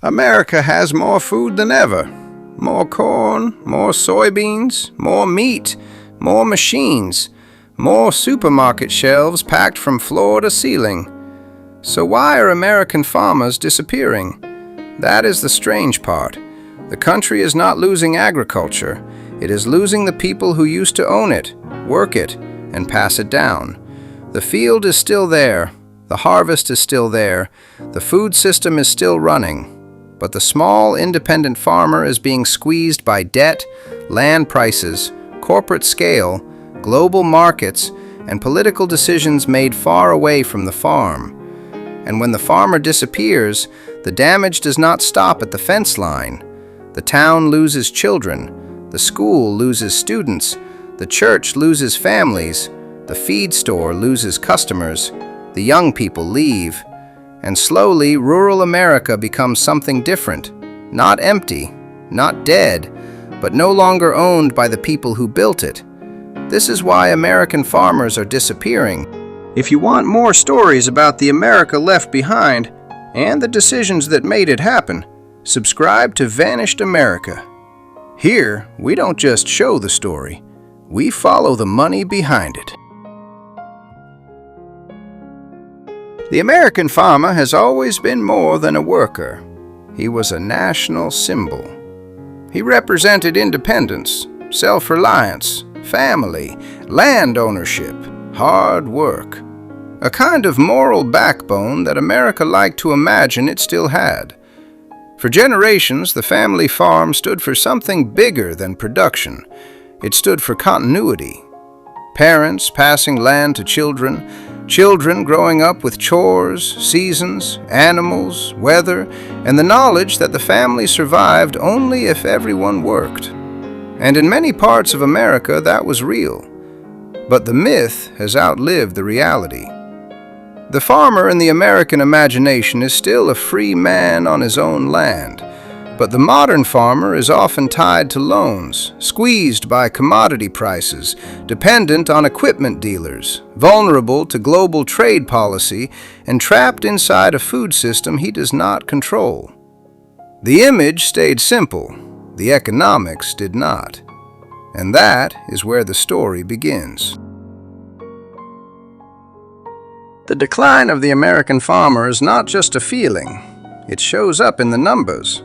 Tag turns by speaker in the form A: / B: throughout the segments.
A: America has more food than ever. More corn, more soybeans, more meat, more machines, more supermarket shelves packed from floor to ceiling. So why are American farmers disappearing? That is the strange part. The country is not losing agriculture. It is losing the people who used to own it, work it, and pass it down. The field is still there. The harvest is still there. The food system is still running. But the small, independent farmer is being squeezed by debt, land prices, corporate scale, global markets, and political decisions made far away from the farm. And when the farmer disappears, the damage does not stop at the fence line. The town loses children, the school loses students, the church loses families, the feed store loses customers, the young people leave, and slowly rural America becomes something different, not empty, not dead, but no longer owned by the people who built it. This is why American farmers are disappearing. If you want more stories about the America left behind and the decisions that made it happen, subscribe to Vanished America. Here, we don't just show the story, we follow the money behind it. The American farmer has always been more than a worker. He was a national symbol. He represented independence, self-reliance, family, land ownership, hard work. A kind of moral backbone that America liked to imagine it still had. For generations, the family farm stood for something bigger than production. It stood for continuity. Parents passing land to children, children growing up with chores, seasons, animals, weather, and the knowledge that the family survived only if everyone worked. And in many parts of America, that was real. But the myth has outlived the reality. The farmer in the American imagination is still a free man on his own land, but the modern farmer is often tied to loans, squeezed by commodity prices, dependent on equipment dealers, vulnerable to global trade policy, and trapped inside a food system he does not control. The image stayed simple, the economics did not. And that is where the story begins. The decline of the American farmer is not just a feeling. It shows up in the numbers.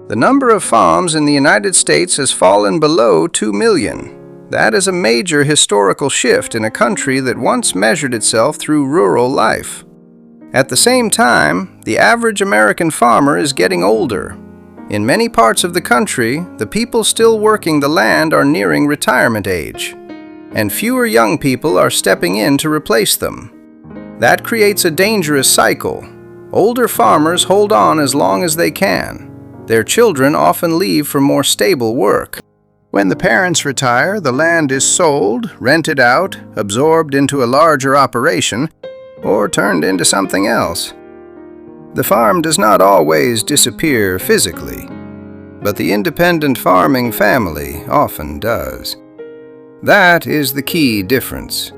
A: The number of farms in the United States has fallen below 2 million. That is a major historical shift in a country that once measured itself through rural life. At the same time, the average American farmer is getting older. In many parts of the country, the people still working the land are nearing retirement age, and fewer young people are stepping in to replace them. That creates a dangerous cycle. Older farmers hold on as long as they can. Their children often leave for more stable work. When the parents retire, the land is sold, rented out, absorbed into a larger operation, or turned into something else. The farm does not always disappear physically, but the independent farming family often does. That is the key difference.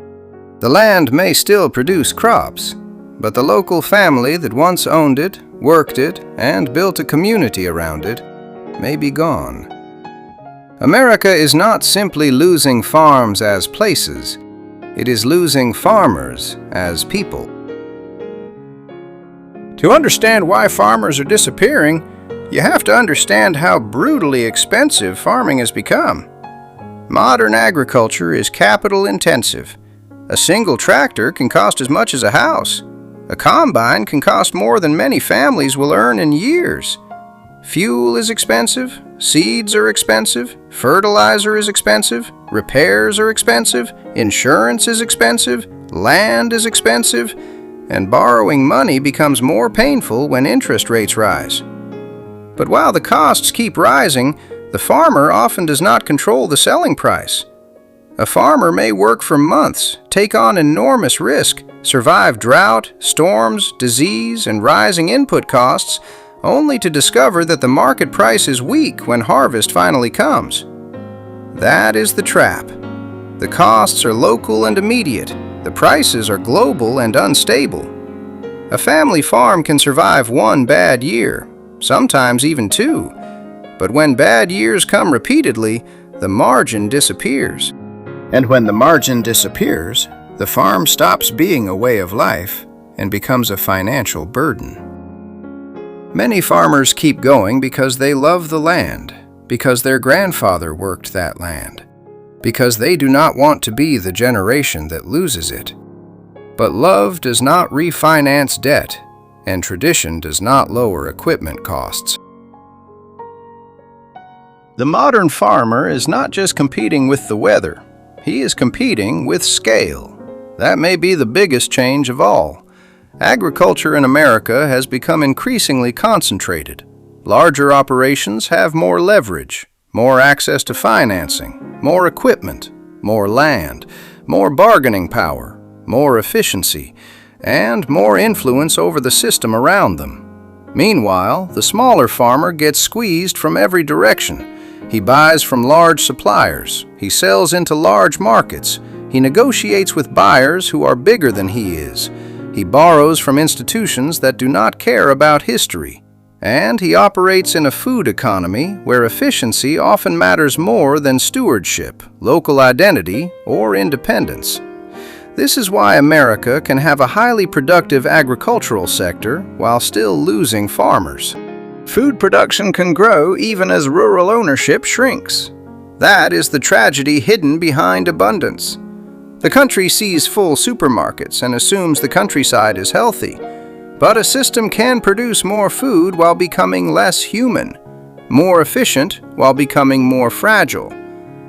A: The land may still produce crops, but the local family that once owned it, worked it, and built a community around it may be gone. America is not simply losing farms as places, it is losing farmers as people. To understand why farmers are disappearing, you have to understand how brutally expensive farming has become. Modern agriculture is capital intensive. A single tractor can cost as much as a house. A combine can cost more than many families will earn in years. Fuel is expensive, seeds are expensive, fertilizer is expensive, repairs are expensive, insurance is expensive, land is expensive, and borrowing money becomes more painful when interest rates rise. But while the costs keep rising, the farmer often does not control the selling price. A farmer may work for months, take on enormous risk, survive drought, storms, disease, and rising input costs, only to discover that the market price is weak when harvest finally comes. That is the trap. The costs are local and immediate. The prices are global and unstable. A family farm can survive one bad year, sometimes even 2. But when bad years come repeatedly, the margin disappears. And when the margin disappears, the farm stops being a way of life and becomes a financial burden. Many farmers keep going because they love the land, because their grandfather worked that land, because they do not want to be the generation that loses it. But love does not refinance debt, and tradition does not lower equipment costs. The modern farmer is not just competing with the weather, he is competing with scale. That may be the biggest change of all. Agriculture in America has become increasingly concentrated. Larger operations have more leverage, more access to financing, more equipment, more land, more bargaining power, more efficiency, and more influence over the system around them. Meanwhile, the smaller farmer gets squeezed from every direction. He buys from large suppliers, he sells into large markets, he negotiates with buyers who are bigger than he is, he borrows from institutions that do not care about history, and he operates in a food economy where efficiency often matters more than stewardship, local identity, or independence. This is why America can have a highly productive agricultural sector while still losing farmers. Food production can grow even as rural ownership shrinks. That is the tragedy hidden behind abundance. The country sees full supermarkets and assumes the countryside is healthy. But a system can produce more food while becoming less human, more efficient while becoming more fragile,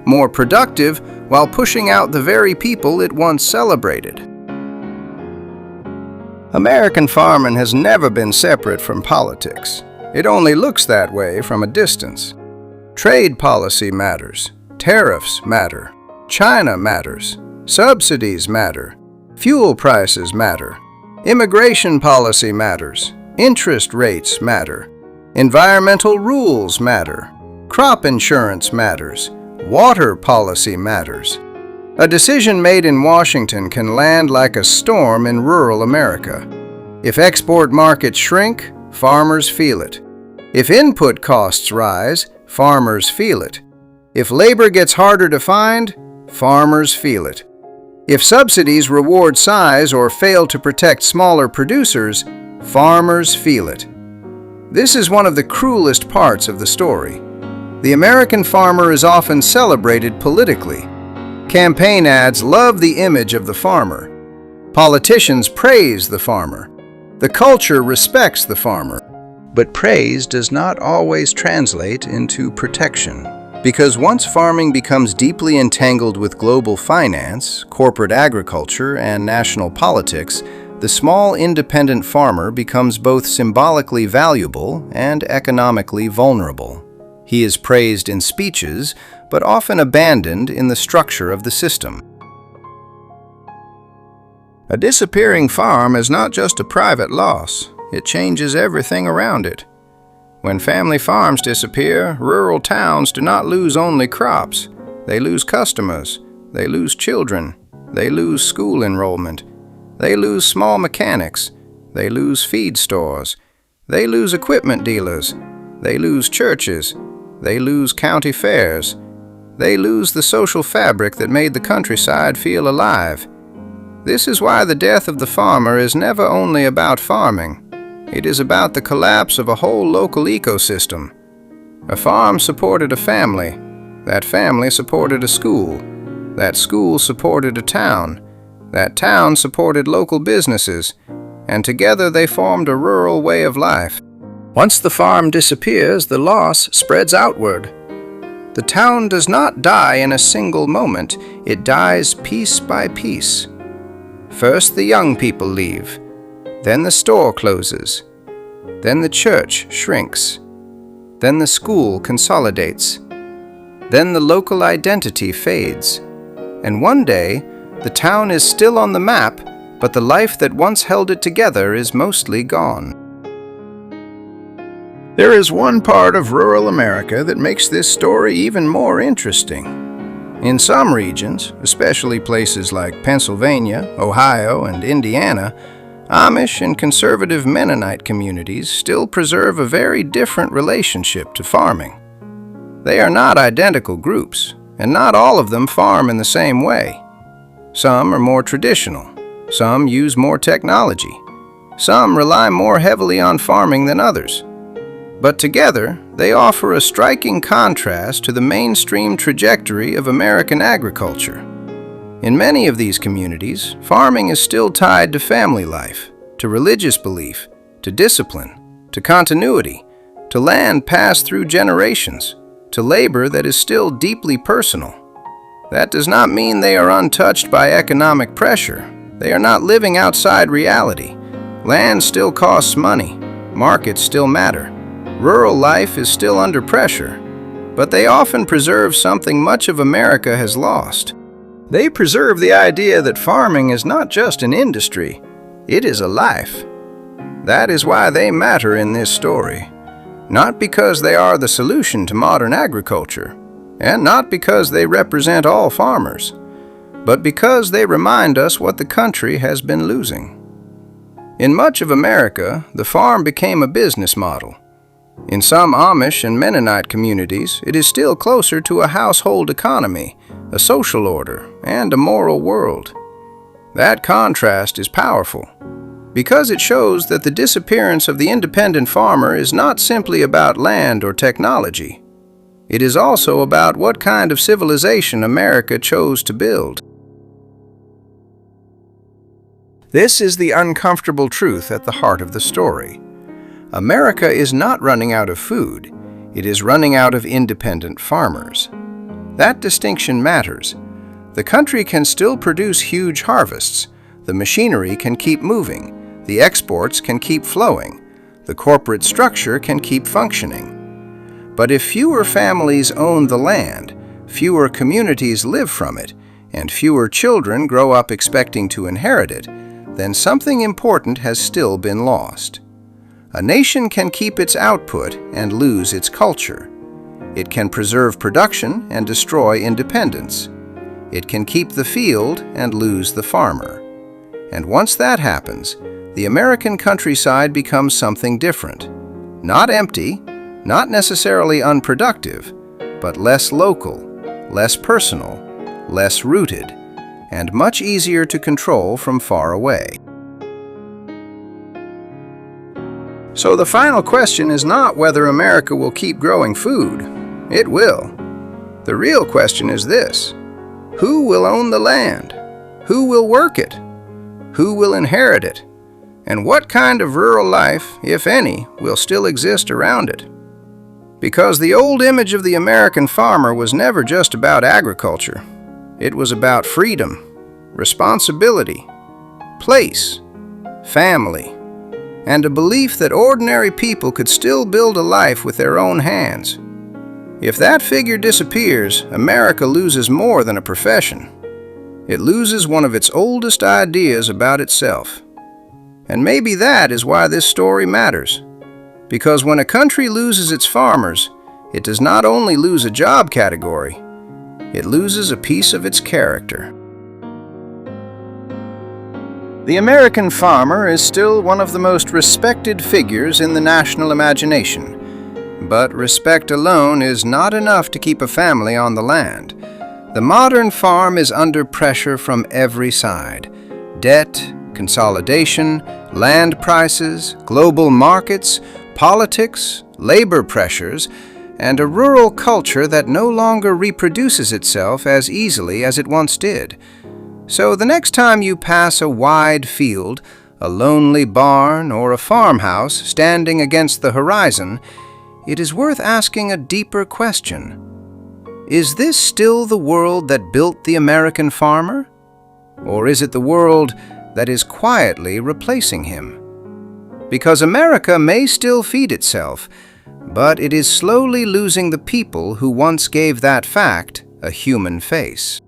A: more productive while pushing out the very people it once celebrated. American farming has never been separate from politics. It only looks that way from a distance. Trade policy matters. Tariffs matter. China matters. Subsidies matter. Fuel prices matter. Immigration policy matters. Interest rates matter. Environmental rules matter. Crop insurance matters. Water policy matters. A decision made in Washington can land like a storm in rural America. If export markets shrink, farmers feel it. If input costs rise, farmers feel it. If labor gets harder to find, farmers feel it. If subsidies reward size or fail to protect smaller producers, farmers feel it. This is one of the cruelest parts of the story. The American farmer is often celebrated politically. Campaign ads love the image of the farmer. Politicians praise the farmer. The culture respects the farmer. But praise does not always translate into protection. Because once farming becomes deeply entangled with global finance, corporate agriculture, and national politics, the small independent farmer becomes both symbolically valuable and economically vulnerable. He is praised in speeches, but often abandoned in the structure of the system. A disappearing farm is not just a private loss, it changes everything around it. When family farms disappear, rural towns do not lose only crops. They lose customers, they lose children, they lose school enrollment, they lose small mechanics, they lose feed stores, they lose equipment dealers, they lose churches, they lose county fairs, they lose the social fabric that made the countryside feel alive. This is why the death of the farmer is never only about farming. It is about the collapse of a whole local ecosystem. A farm supported a family. That family supported a school. That school supported a town. That town supported local businesses. And together they formed a rural way of life. Once the farm disappears, the loss spreads outward. The town does not die in a single moment. It dies piece by piece. First the young people leave. Then the store closes. Then the church shrinks. Then the school consolidates. Then the local identity fades. And one day, the town is still on the map, but the life that once held it together is mostly gone. There is one part of rural America that makes this story even more interesting. In some regions, especially places like Pennsylvania, Ohio, and Indiana, Amish and conservative Mennonite communities still preserve a very different relationship to farming. They are not identical groups, and not all of them farm in the same way. Some are more traditional, some use more technology, some rely more heavily on farming than others. But together, they offer a striking contrast to the mainstream trajectory of American agriculture. In many of these communities, farming is still tied to family life, to religious belief, to discipline, to continuity, to land passed through generations, to labor that is still deeply personal. That does not mean they are untouched by economic pressure. They are not living outside reality. Land still costs money. Markets still matter. Rural life is still under pressure. But they often preserve something much of America has lost. They preserve the idea that farming is not just an industry, it is a life. That is why they matter in this story. Not because they are the solution to modern agriculture, and not because they represent all farmers, but because they remind us what the country has been losing. In much of America, the farm became a business model. In some Amish and Mennonite communities, it is still closer to a household economy, a social order, and a moral world. That contrast is powerful, because it shows that the disappearance of the independent farmer is not simply about land or technology. It is also about what kind of civilization America chose to build. This is the uncomfortable truth at the heart of the story. America is not running out of food, it is running out of independent farmers. That distinction matters. The country can still produce huge harvests, the machinery can keep moving, the exports can keep flowing, the corporate structure can keep functioning. But if fewer families own the land, fewer communities live from it, and fewer children grow up expecting to inherit it, then something important has still been lost. A nation can keep its output and lose its culture. It can preserve production and destroy independence. It can keep the field and lose the farmer. And once that happens, the American countryside becomes something different. Not empty, not necessarily unproductive, but less local, less personal, less rooted, and much easier to control from far away. So the final question is not whether America will keep growing food. It will. The real question is this: who will own the land? Who will work it? Who will inherit it? And what kind of rural life, if any, will still exist around it? Because the old image of the American farmer was never just about agriculture. It was about freedom, responsibility, place, family, and a belief that ordinary people could still build a life with their own hands. If that figure disappears, America loses more than a profession. It loses one of its oldest ideas about itself. And maybe that is why this story matters. Because when a country loses its farmers, it does not only lose a job category, it loses a piece of its character. The American farmer is still one of the most respected figures in the national imagination. But respect alone is not enough to keep a family on the land. The modern farm is under pressure from every side: debt, consolidation, land prices, global markets, politics, labor pressures, and a rural culture that no longer reproduces itself as easily as it once did. So the next time you pass a wide field, a lonely barn, or a farmhouse standing against the horizon, it is worth asking a deeper question. Is this still the world that built the American farmer? Or is it the world that is quietly replacing him? Because America may still feed itself, but it is slowly losing the people who once gave that fact a human face.